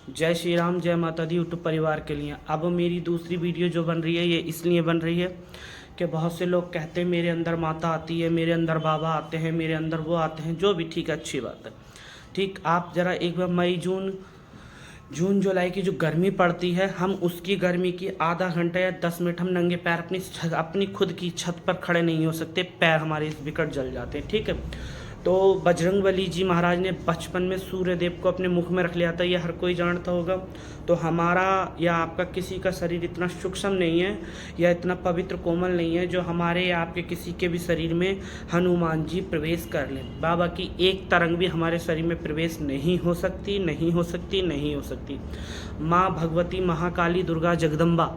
जय श्री राम, जय माता दी यूट्यूब परिवार के लिए। अब मेरी दूसरी वीडियो जो बन रही है ये इसलिए बन रही है कि बहुत से लोग कहते हैं मेरे अंदर माता आती है, मेरे अंदर बाबा आते हैं, मेरे अंदर वो आते हैं, जो भी ठीक है, अच्छी बात है। ठीक, आप ज़रा एक बार मई जून जुलाई की जो गर्मी पड़ती है, हम उसकी गर्मी की आधा घंटा या 10 मिनट हम नंगे पैर अपनी खुद की छत पर खड़े नहीं हो सकते, पैर हमारे विकट जल जाते हैं। ठीक है, तो बजरंगबली जी महाराज ने बचपन में सूर्य देव को अपने मुख में रख लिया था, ये हर कोई जानता होगा। तो हमारा या आपका किसी का शरीर इतना सूक्ष्म नहीं है या इतना पवित्र कोमल नहीं है जो हमारे या आपके किसी के भी शरीर में हनुमान जी प्रवेश कर लें। बाबा की एक तरंग भी हमारे शरीर में प्रवेश नहीं हो सकती, नहीं हो सकती, नहीं हो सकती। माँ भगवती, महाकाली, दुर्गा, जगदम्बा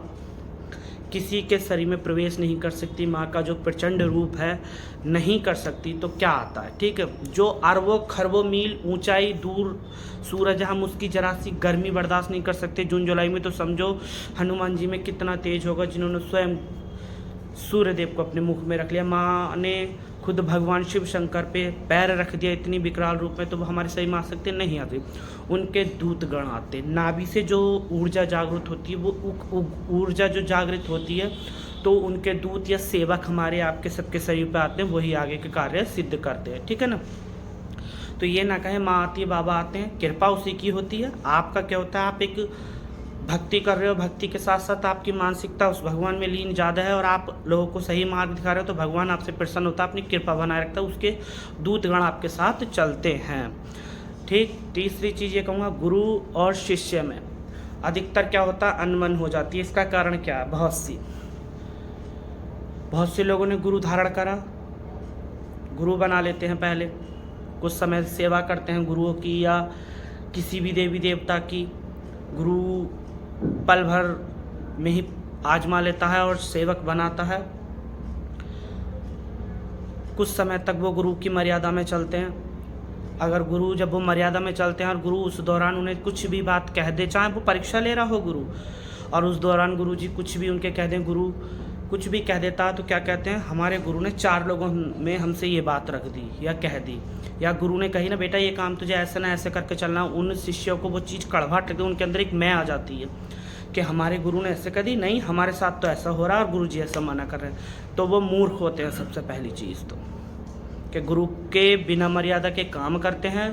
किसी के शरीर में प्रवेश नहीं कर सकती। माँ का जो प्रचंड रूप है नहीं कर सकती, तो क्या आता है? ठीक है, जो अरबों खरबों मील ऊंचाई दूर सूरज, हम उसकी जरा सी गर्मी बर्दाश्त नहीं कर सकते जून जुलाई में, तो समझो हनुमान जी में कितना तेज होगा जिन्होंने स्वयं सूर्य देव को अपने मुख में रख लिया। माँ ने खुद भगवान शिव शंकर पे पैर रख दिया इतनी विकराल रूप में, तो वो हमारे सही में आ सकते नहीं आते। उनके दूतगण आते, नाभि से जो ऊर्जा जागृत होती है, वो ऊर्जा जो जागृत होती है, तो उनके दूत या सेवक हमारे आपके सबके शरीर पे आते हैं, वही आगे के कार्य सिद्ध करते हैं। ठीक है ना, तो ये ना कहें माँ आती है बाबा आते हैं, कृपा उसी की होती है। आपका क्या होता है, आप एक भक्ति कर रहे हो, भक्ति के साथ साथ आपकी मानसिकता उस भगवान में लीन ज़्यादा है और आप लोगों को सही मार्ग दिखा रहे हो, तो भगवान आपसे प्रसन्न होता है, अपनी कृपा बनाए रखता है, उसके दूतगण आपके साथ चलते हैं। ठीक, तीसरी चीज़ ये कहूँगा, गुरु और शिष्य में अधिकतर क्या होता है, अनबन हो जाती है। इसका कारण क्या है? बहुत से लोगों ने गुरु धारण करा, गुरु बना लेते हैं, पहले कुछ समय सेवा करते हैं गुरुओं की या किसी भी देवी देवता की, गुरु पल भर में ही आजमा लेता है और सेवक बनाता है। कुछ समय तक वो गुरु की मर्यादा में चलते हैं। अगर गुरु जब वो मर्यादा में चलते हैं और गुरु उस दौरान उन्हें कुछ भी बात कह दे, चाहे वो परीक्षा ले रहा हो गुरु, और उस दौरान गुरु जी कुछ भी उनके कह दें, गुरु कुछ भी कह देता है, तो क्या कहते हैं, हमारे गुरु ने 4 लोगों में हमसे ये बात रख दी या कह दी, या गुरु ने कही ना बेटा ये काम तुझे ऐसे ना ऐसे करके चलना। उन शिष्यों को वो चीज़ कड़वाहट लगती है, उनके अंदर एक मैं आ जाती है कि हमारे गुरु ने ऐसे कह दी, नहीं हमारे साथ तो ऐसा हो रहा है और गुरु जी ऐसा मना कर रहे हैं। तो वो मूर्ख होते हैं। सबसे पहली चीज़ तो कि गुरु के बिना मर्यादा के काम करते हैं,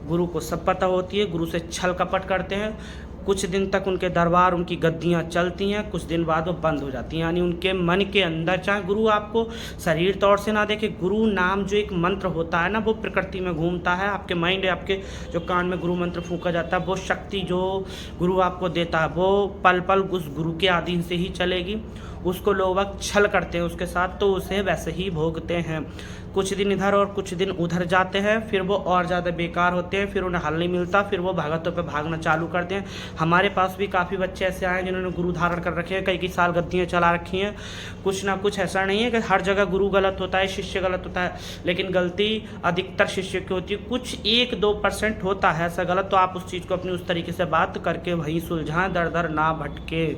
गुरु को सब पता होती है, गुरु से छल कपट करते हैं। कुछ दिन तक उनके दरबार, उनकी गद्दियाँ चलती हैं, कुछ दिन बाद वो बंद हो जाती हैं। यानी उनके मन के अंदर, चाहे गुरु आपको शरीर तौर से ना देखे, गुरु नाम जो एक मंत्र होता है ना, वो प्रकृति में घूमता है। आपके माइंड, आपके जो कान में गुरु मंत्र फूंका जाता है, वो शक्ति जो गुरु आपको देता है, वो पल पल उस गुरु के अधीन से ही चलेगी। उसको लोग वक्त छल करते हैं उसके साथ, तो उसे वैसे ही भोगते हैं। कुछ दिन इधर और कुछ दिन उधर जाते हैं, फिर वो और ज़्यादा बेकार होते हैं, फिर उन्हें हल नहीं मिलता, फिर वो भगतों पे भागना चालू करते हैं। हमारे पास भी काफ़ी बच्चे ऐसे आए हैं जिन्होंने गुरु धारण कर रखे हैं, कई साल गद्दियाँ चला रखी हैं। कुछ ना कुछ ऐसा नहीं है कि हर जगह गुरु गलत होता है, शिष्य गलत होता है, लेकिन गलती अधिकतर शिष्य की होती है। कुछ 1-2% होता है ऐसा गलत, तो आप उस चीज़ को अपनी उस तरीके से बात करके वहीं सुलझाएं, दर दर ना भटके।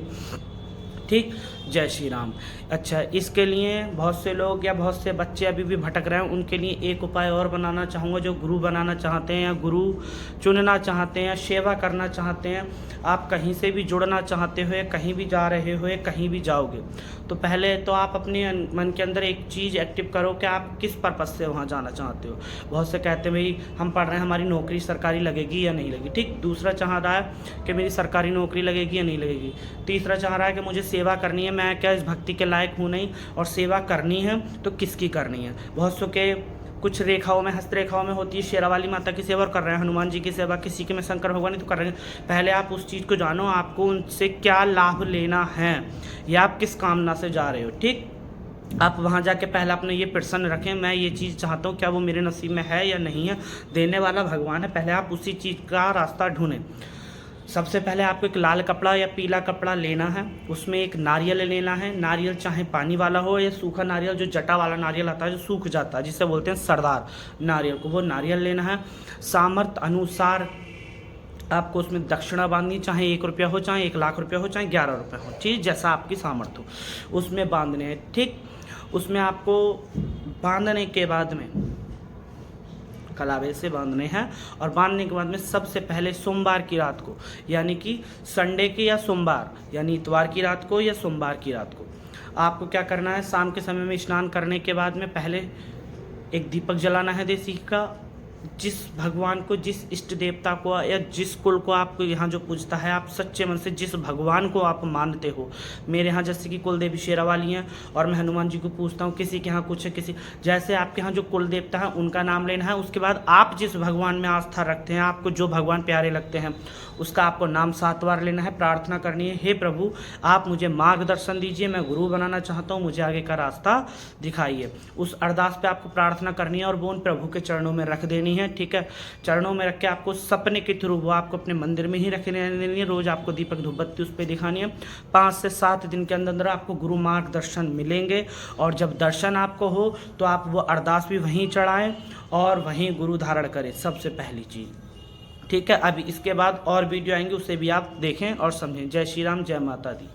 ठीक, जय श्री राम। अच्छा, इसके लिए बहुत से लोग या बहुत से बच्चे अभी भी भटक रहे हैं, उनके लिए एक उपाय और बनाना चाहूँगा। जो गुरु बनाना चाहते हैं या गुरु चुनना चाहते हैं या सेवा करना चाहते हैं, आप कहीं से भी जुड़ना चाहते हो या कहीं भी जा रहे हो या कहीं भी जाओगे, तो पहले तो आप अपने मन के अंदर एक चीज़ एक्टिव करो कि आप किस पर्पज़ से वहाँ जाना चाहते हो। बहुत से कहते हैं भाई हम पढ़ रहे हैं, हमारी नौकरी सरकारी लगेगी या नहीं लगेगी। ठीक, दूसरा चाह रहा है कि मेरी सरकारी नौकरी लगेगी या नहीं लगेगी। तीसरा चाह रहा है कि मुझे सेवा करनी है, मैं क्या इस भक्ति के लायक हूँ नहीं, और सेवा करनी है तो किसकी करनी है। बहुत सो के कुछ रेखाओं में, हस्तरेखाओं में होती है, शेरावाली माता की सेवा कर रहे हैं, हनुमान जी की सेवा, किसी के में शंकर भगवान ही तो कर रहे हैं। पहले आप उस चीज़ को जानो, आपको उनसे क्या लाभ लेना है या आप किस कामना से जा रहे हो। ठीक, आप वहाँ जाके पहले अपने ये प्रश्न रखें, मैं ये चीज़ चाहता हूँ, क्या वो मेरे नसीब में है या नहीं है। देने वाला भगवान है, पहले आप उसी चीज़ का रास्ता ढूंढें। सबसे पहले आपको एक लाल कपड़ा या पीला कपड़ा लेना है, उसमें एक नारियल लेना है। नारियल चाहे पानी वाला हो या सूखा नारियल, जो जटा वाला नारियल आता है जो सूख जाता है, जिसे बोलते हैं सरदार नारियल को, वो नारियल लेना है। सामर्थ्य अनुसार आपको उसमें दक्षिणा बांधनी, चाहे 1 रुपया हो, चाहे 1 लाख रुपया हो, चाहे 11 रुपये हो, चीज़ जैसा आपकी सामर्थ्य हो उसमें बांधने हैं। ठीक, उसमें आपको बांधने के बाद में कलावे से बांधने हैं। और बांधने के बाद में सबसे पहले सोमवार की रात को, यानी कि संडे की या सोमवार, यानी इतवार की रात को या सोमवार की रात को आपको क्या करना है, शाम के समय में स्नान करने के बाद में पहले एक दीपक जलाना है देसी का। जिस भगवान को, जिस इष्ट देवता को या जिस कुल को आपको यहाँ जो पूजता है, आप सच्चे मन से जिस भगवान को आप मानते हो, मेरे यहाँ जैसे कि कुल देवी शेरावाली हैं और मैं हनुमान जी को पूजता हूँ, किसी के यहाँ कुछ है, किसी जैसे आपके यहाँ जो कुल देवता है उनका नाम लेना है। उसके बाद आप जिस भगवान में आस्था रखते हैं, आपको जो भगवान प्यारे लगते हैं, उसका आपको नाम 7 बार लेना है, प्रार्थना करनी है, हे प्रभु आप मुझे मार्गदर्शन दीजिए, मैं गुरु बनाना चाहता हूँ, मुझे आगे का रास्ता दिखाइए। उस अरदास पे आपको प्रार्थना करनी है और वो उन प्रभु के चरणों में रख देनी है, ठीक है। चरणों में रख के आपको सपने के थ्रू वो आपको अपने मंदिर में ही रख देनी है। रोज आपको दीपक धूप बत्ती उस पर दिखानी है। 5 से 7 दिन के अंदर अंदर आपको गुरु मार्गदर्शन मिलेंगे और जब दर्शन आपको हो तो आप वो अरदास भी वहीं चढ़ाएं और वहीं गुरु धारण करें, सबसे पहली चीज़, ठीक है। अभी इसके बाद और वीडियो आएंगे, उसे भी आप देखें और समझें। जय श्री राम, जय माता दी।